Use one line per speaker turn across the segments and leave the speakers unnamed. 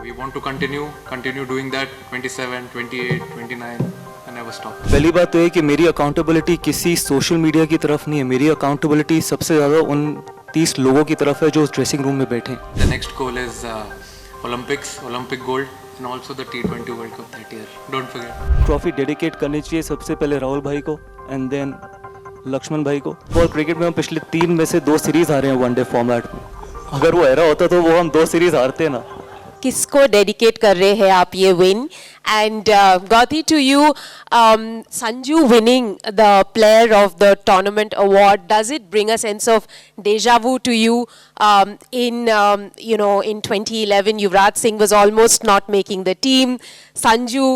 We want to continue doing that 27, 28, 29 and never stop.
पहली बात तो है कि मेरी अकाउंटेबिलिटी किसी सोशल मीडिया की तरफ नहीं है, मेरी अकाउंटेबिलिटी सबसे ज़्यादा उन 30 लोगों की तरफ है जो उस ड्रेसिंग रूम में बैठे हैं.
The next goal is Olympic gold and also the T20 World Cup that year. Don't forget.
Trophy dedicate करनी चाहिए सबसे पहले राहुल भाई को एंड देन लक्ष्मण भाई को. और क्रिकेट में हम पिछले 3 में से 2 सीरीज़ हारे हैं वनडे फॉर्मेट में. अगर वो एरा होता तो वो हम 2 सीरीज़ हारते ना.
किसको डेडिकेट कर रहे हैं आप ये win and Gauti to you Sanju winning the player of the tournament award does it bring a sense of deja to you in 2011 Yuvraj Singh was almost not making the team. Sanju,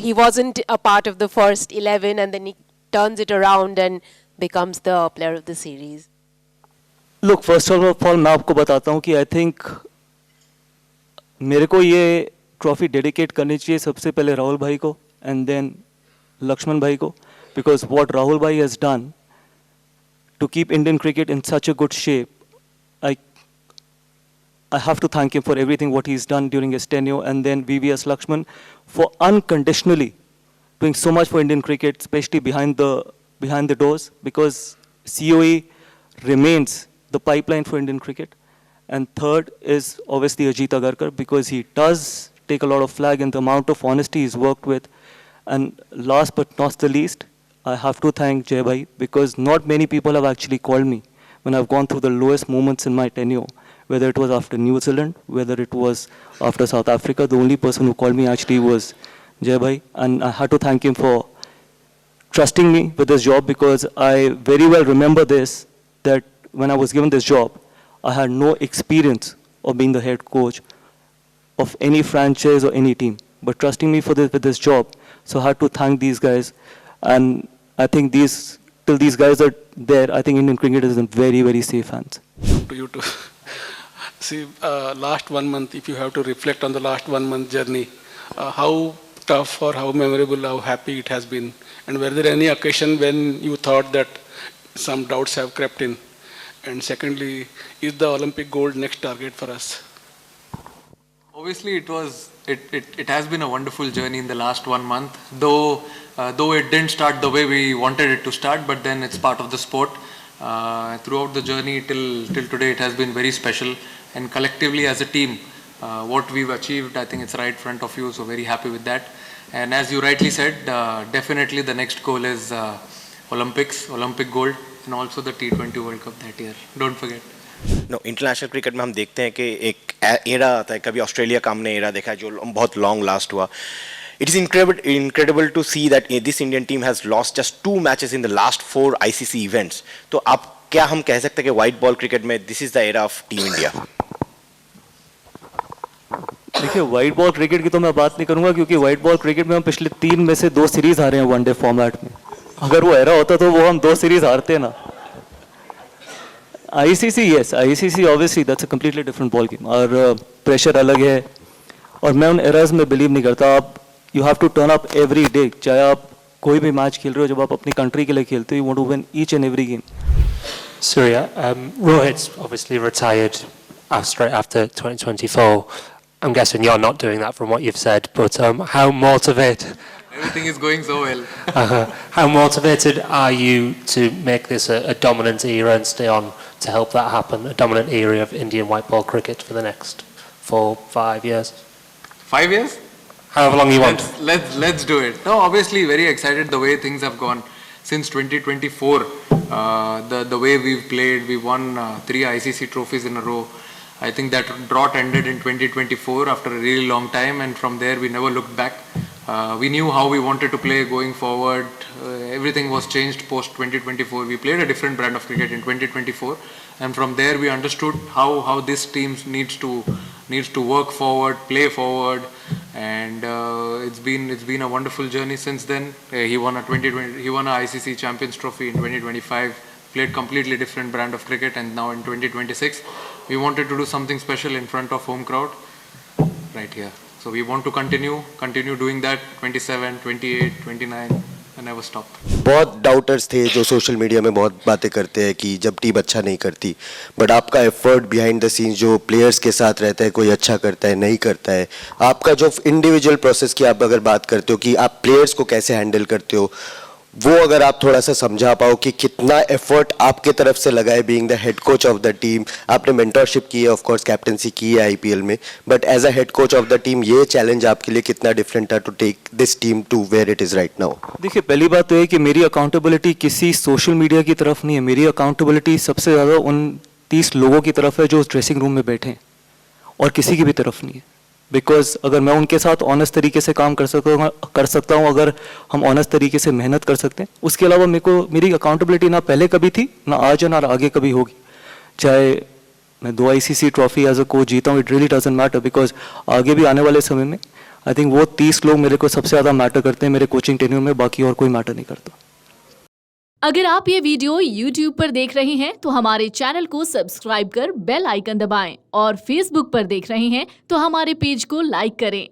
he wasn't a part of the first 11 and then he turns it around and becomes the player of the series.
Look first of all मैं आपको बताता हूँ कि I think मेरे को ये trophy dedicate करनी चाहिए सबसे पहले राहुल भाई को एंड देन लक्ष्मण भाई को, बिकॉज व्हाट राहुल भाई has done to keep Indian cricket in such a good shape. I have to thank him for everything what he's done during his tenure, and then VVS Lakshman for unconditionally doing so much for Indian cricket, especially behind the doors, because COE remains the pipeline for Indian cricket. And third is obviously Ajit Agarkar, because he does take a lot of flag in the amount of honesty he's worked with. And last but not the least, I have to thank Jai Bhai, because not many people have actually called me when I've gone through the lowest moments in my tenure, whether it was after New Zealand, whether it was after South Africa. The only person who called me actually was Jai Bhai, and I had to thank him for trusting me with this job, because I very well remember this, that when I was given this job, I had no experience of being the head coach of any franchise or any team, but trusting me with this job. So I had to thank these guys, and I think till these guys are there, I think Indian cricket is in very, very safe hands.
To you too. See, last 1 month, if you have to reflect on the last 1 month journey, how tough or how memorable, how happy it has been, and were there any occasion when you thought that some doubts have crept in? And secondly, is the Olympic gold next target for us?
Obviously, it has been a wonderful journey in the last 1 month, though it didn't start the way we wanted it to start, but then it's part of the sport. Throughout the journey till today, it has been very special, and collectively as a team, what we've achieved, I think it's right front of you, so very happy with that. And as you rightly said, definitely the next goal is Olympic gold, and also the T20 World Cup that year. Don't forget.
No international cricket में हम देखते हैं कि एक era आता है, कभी Australia का हमने एरा देखा है जो बहुत लॉन्ग लास्ट हुआ. It is incredible to see that this Indian team has lost just 2 matches in the last 4 ICC events. तो आप क्या हम कह सकते हैं कि वाइट बॉल क्रिकेट में this is the era of team India?
देखिए, वाइट बॉल क्रिकेट की तो मैं बात नहीं करूंगा, क्योंकि वाइट बॉल क्रिकेट में हम पिछले 3 में से 2 सीरीज़ हारे हैं वनडे फॉर्मेट में. अगर वो एरा होता तो वो हम 2 सीरीज़ हारते ना. ICC, yes, ICC obviously that's a completely different ball game, और प्रेशर अलग है, और मैं उन एराज में बिलीव नहीं करता. आप you have to turn up every day, चाहे आप कोई भी मैच खेल रहे हो, जब आप अपनी कंट्री के लिए खेलते हो, you want to win each and every game.
Surya, Rohit's obviously retired straight after 2024. I'm guessing you're not doing that from what you've said, but how motivated?
Everything is going so well.
How motivated are you to make this a dominant era and stay on to help that happen? A dominant era of Indian white ball cricket for the next 4-5 years?
5 years?
However long you want.
Let's do it. No, obviously very excited the way things have gone since 2024. The way we've played, we won 3 ICC trophies in a row. I think that drought ended in 2024 after a really long time, and from there we never looked back. We knew how we wanted to play going forward. Everything was changed post 2024. We played a different brand of cricket in 2024, and from there we understood how this team needs to work forward, play forward, and it's been a wonderful journey since then. He won a ICC Champions Trophy in 2025. Played completely different brand of cricket, and now in 2026 we wanted to do something special in front of home crowd right here. So we want to continue doing that 27, 28, 29 I never stopped.
बहुत daughters थे जो social media में बहुत बातें करते हैं कि जब टीम अच्छा नहीं करती, बट आपका एफर्ट बिहाइंड द सीन्स जो प्लेयर्स के साथ रहता है, कोई अच्छा करता है नहीं करता है, आपका जो इंडिविजुअल प्रोसेस की आप अगर बात करते हो कि आप प्लेयर्स को कैसे हैंडल करते हो, वो अगर आप थोड़ा सा समझा पाओ कि कितना एफर्ट आपके तरफ से लगा है being the head coach of the team. आपने मेंटरशिप की है, ऑफ कोर्स कैप्टनसी की है आईपीएल में, but as a head coach of the team ये चैलेंज आपके लिए कितना डिफरेंट था to take this team to where it is right now?
देखिए, पहली बात तो है कि मेरी अकाउंटेबिलिटी किसी सोशल मीडिया की तरफ नहीं है. मेरी अकाउंटेबिलिटी सबसे ज़्यादा उन 30 लोगों की तरफ है जो उस ड्रेसिंग रूम में बैठे हैं, और किसी की भी तरफ नहीं है. बिकॉज अगर मैं उनके साथ ऑनेस्ट तरीके से काम कर सकता हूँ, अगर हम ऑनेस्ट तरीके से मेहनत कर सकते हैं, उसके अलावा मेरी अकाउंटेबिलिटी ना पहले कभी थी, ना आज है, ना आगे कभी होगी. चाहे मैं 2 ICC trophy as a coach जीता हूँ, it really doesn't matter, because आगे भी आने वाले समय में आई थिंक वो 30 लोग मेरे को सबसे ज़्यादा मैटर करते हैं मेरे कोचिंग टेन्योर में, बाकी और कोई मैटर नहीं करता.
अगर आप ये वीडियो YouTube पर देख रहे हैं तो हमारे चैनल को सब्सक्राइब कर बेल आइकन दबाएं, और Facebook पर देख रहे हैं तो हमारे पेज को लाइक करें.